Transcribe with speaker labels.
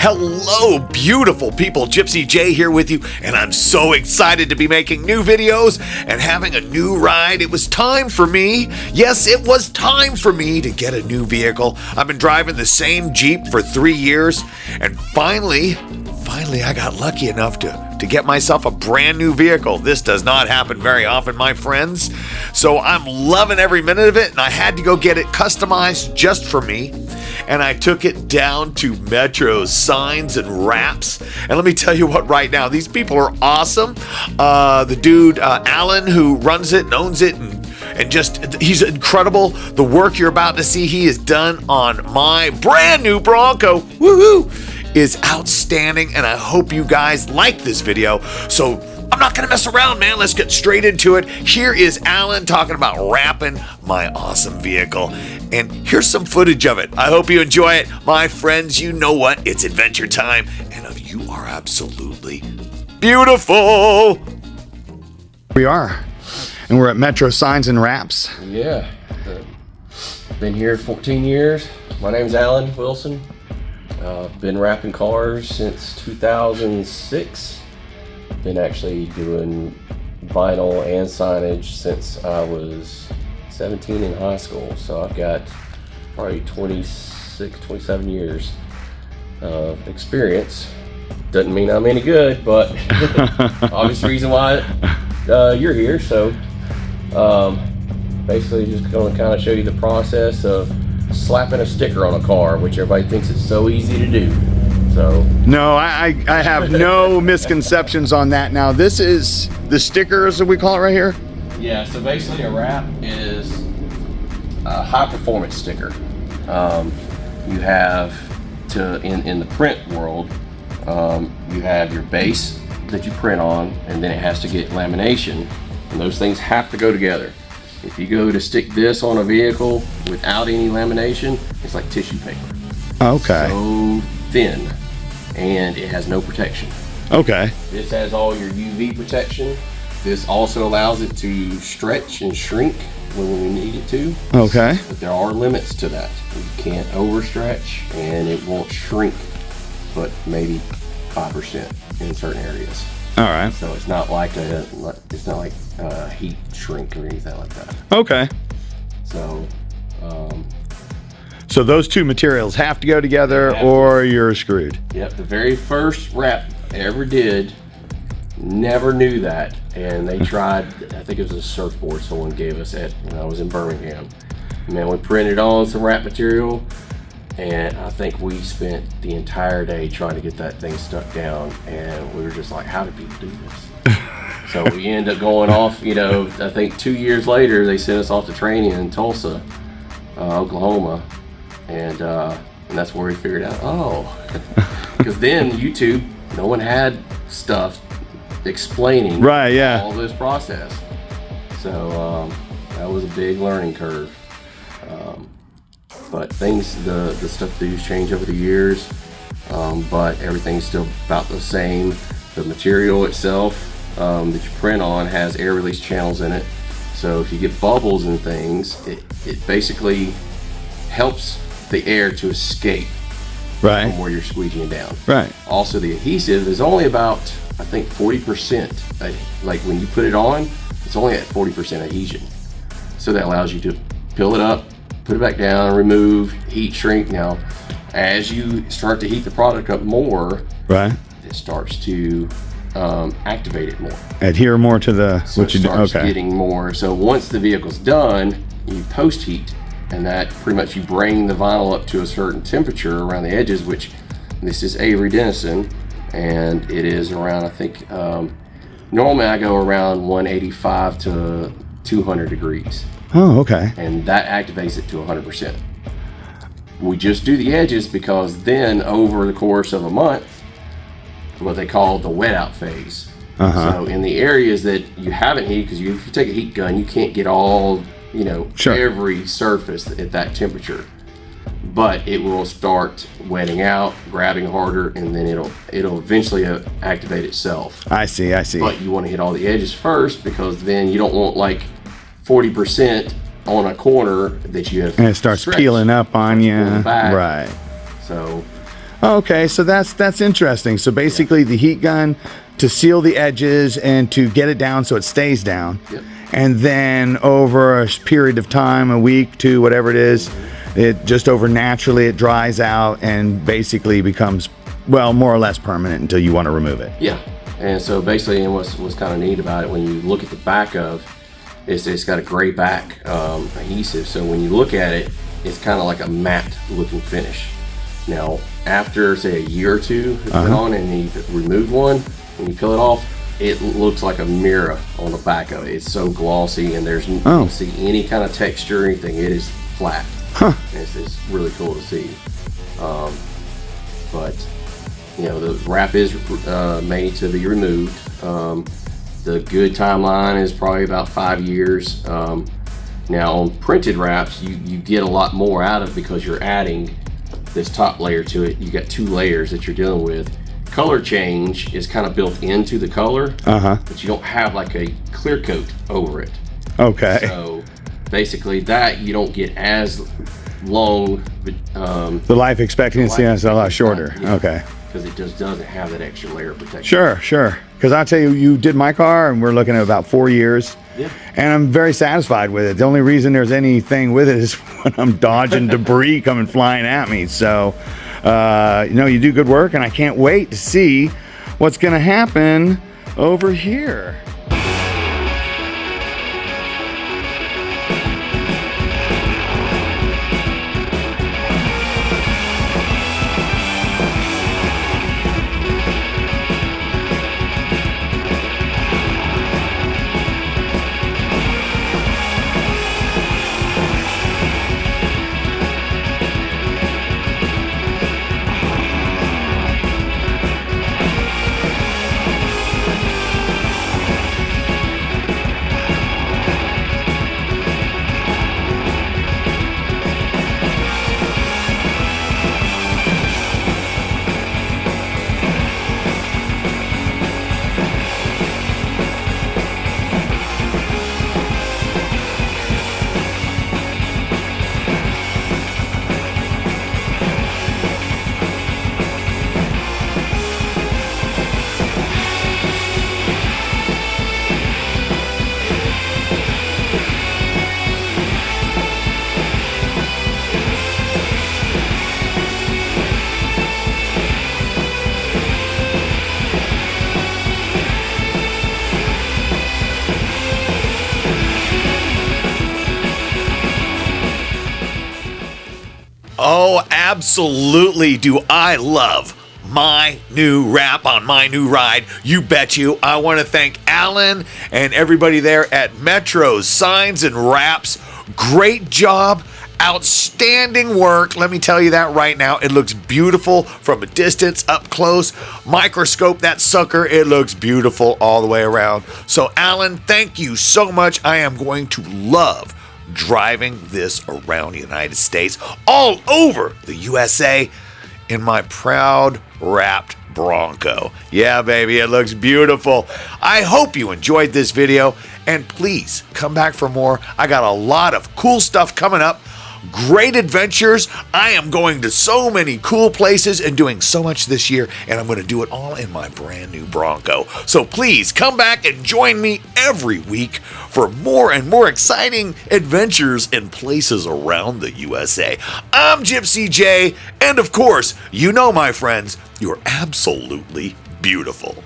Speaker 1: Hello, beautiful people. Gypsy J here with you, and I'm so excited to be making new videos and having a new ride. It was time for me. Yes, it was time for me to get a new vehicle. I've been driving the same Jeep for 3 years, and finally, I got lucky enough to get myself a brand new vehicle. This does not happen very often, my friends. So I'm loving every minute of it, and I had to go get it customized just for me. And I took it down to Metro Signs and Wraps. And let me tell you what, right now, these people are awesome. The dude, Alan, who runs it and owns it, and just, he's incredible. The work you're about to see he has done on my brand new Bronco, woohoo, is outstanding. And I hope you guys like this video. So I'm not gonna mess around, man. Let's get straight into it. Here is Alan talking about wrapping my awesome vehicle. And here's some footage of it. I hope you enjoy it. My friends, you know what? It's adventure time. And you are absolutely beautiful.
Speaker 2: We are. And we're at Metro Signs and Wraps.
Speaker 3: Yeah. Been here 14 years. My name's Alan Wilson. Been wrapping cars since 2006. Been actually doing vinyl and signage since I was 17 in high school. So I've got probably 26, 27 years of experience. Doesn't mean I'm any good, but obvious reason why you're here. So basically just going to kind of show you the process of slapping a sticker on a car, which everybody thinks it's so easy to do. So
Speaker 2: no, I have no misconceptions on that. Now this is the stickers that we call it right here.
Speaker 3: Yeah, so basically a wrap is a high performance sticker. You have in the print world, you have your base that you print on, and then it has to get lamination, and those things have to go together. If you go to stick this on a vehicle without any lamination, it's like tissue paper.
Speaker 2: Okay.
Speaker 3: So thin, and it has no protection.
Speaker 2: Okay.
Speaker 3: This has all your UV protection. This also allows it to stretch and shrink when we need it to.
Speaker 2: Okay.
Speaker 3: But there are limits to that. You can't overstretch, and it won't shrink, but maybe 5% in certain areas.
Speaker 2: All right.
Speaker 3: So it's not like heat shrink or anything like that.
Speaker 2: Okay.
Speaker 3: So.
Speaker 2: So those two materials have to go together, or you're screwed.
Speaker 3: Yep. The very first wrap I ever did, never knew that, and they tried. I think it was a surfboard someone gave us when I was in Birmingham. Man, we printed on some wrap material, and I think we spent the entire day trying to get that thing stuck down, and we were just like, how do people do this? So we ended up going off, I think 2 years later, they sent us off to training in Tulsa, Oklahoma, and that's where we figured out, because then YouTube, no one had stuff explaining all this process. So that was a big learning curve. But the stuff does change over the years, but everything's still about the same. The material itself that you print on has air release channels in it. So if you get bubbles and things, it basically helps the air to escape from where you're squeegeeing it down. Right. Also, the adhesive is only about, I think, 40%. Like when you put it on, it's only at 40% adhesion. So that allows you to peel it up, put it back down, remove, heat shrink. Now, as you start to heat the product up more, it starts to activate it more.
Speaker 2: Adhere more to the
Speaker 3: what you do. Getting more. So once the vehicle's done, you post heat, and that pretty much you bring the vinyl up to a certain temperature around the edges, which this is Avery Dennison, and it is around, I think, normally I go around 185 to 200 degrees.
Speaker 2: Oh, okay.
Speaker 3: And that activates it to 100%. We just do the edges because then over the course of a month, what they call the wet out phase. So in the areas that you haven't heated, because if you take a heat gun, you can't get all, every surface at that temperature. But it will start wetting out, grabbing harder, and then it'll eventually activate itself.
Speaker 2: I see.
Speaker 3: But you want to hit all the edges first, because then you don't want like 40% on a corner that you have.
Speaker 2: And it starts peeling up on you.
Speaker 3: Back.
Speaker 2: Right.
Speaker 3: So
Speaker 2: Okay, so that's interesting. So basically, the heat gun to seal the edges and to get it down so it stays down.
Speaker 3: Yep.
Speaker 2: And then over a period of time, a week, 2, whatever it is, it just over naturally it dries out and basically becomes, well, more or less permanent until you want to remove it.
Speaker 3: Yeah. And so basically, and what's kind of neat about it, when you look at the back of, it's got a gray back adhesive. So when you look at it, it's kind of like a matte looking finish. Now, after say a year or two has been on and you've removed one, when you peel it off, it looks like a mirror on the back of it. It's so glossy, and there's you don't see any kind of texture or anything. It is flat. And it's really cool to see. But you know, the wrap is made to be removed. The good timeline is probably about 5 years. Now on printed wraps, you get a lot more out of, because you're adding this top layer to it. You got 2 layers that you're dealing with. Color change is kind of built into the color, but you don't have like a clear coat over it.
Speaker 2: Okay.
Speaker 3: So basically, that you don't get as long.
Speaker 2: The life expectancy is a lot shorter.
Speaker 3: Yeah,
Speaker 2: okay.
Speaker 3: Because it just doesn't have that extra layer of protection.
Speaker 2: Sure. Because I'll tell you, you did my car, and we're looking at about 4 years.
Speaker 3: Yeah.
Speaker 2: And I'm very satisfied with it. The only reason there's anything with it is when I'm dodging debris coming flying at me. So, you know, you do good work, and I can't wait to see what's going to happen over here.
Speaker 1: Oh, absolutely do I love my new wrap on my new ride. You bet you. I want to thank Alan and everybody there at Metro's Signs and Wraps. Great job. Outstanding work. Let me tell you that right now. It looks beautiful from a distance, up close. Microscope that sucker. It looks beautiful all the way around. So, Alan, thank you so much. I am going to love driving this around the United States, all over the USA, in my proud wrapped Bronco. Yeah, baby, it looks beautiful. I hope you enjoyed this video, and please come back for more. I got a lot of cool stuff coming up. Great adventures. I am going to so many cool places and doing so much this year, and I'm going to do it all in my brand new Bronco. So please come back and join me every week for more and more exciting adventures in places around the USA. I'm Gypsy J, and of course, you know, my friends, you're absolutely beautiful.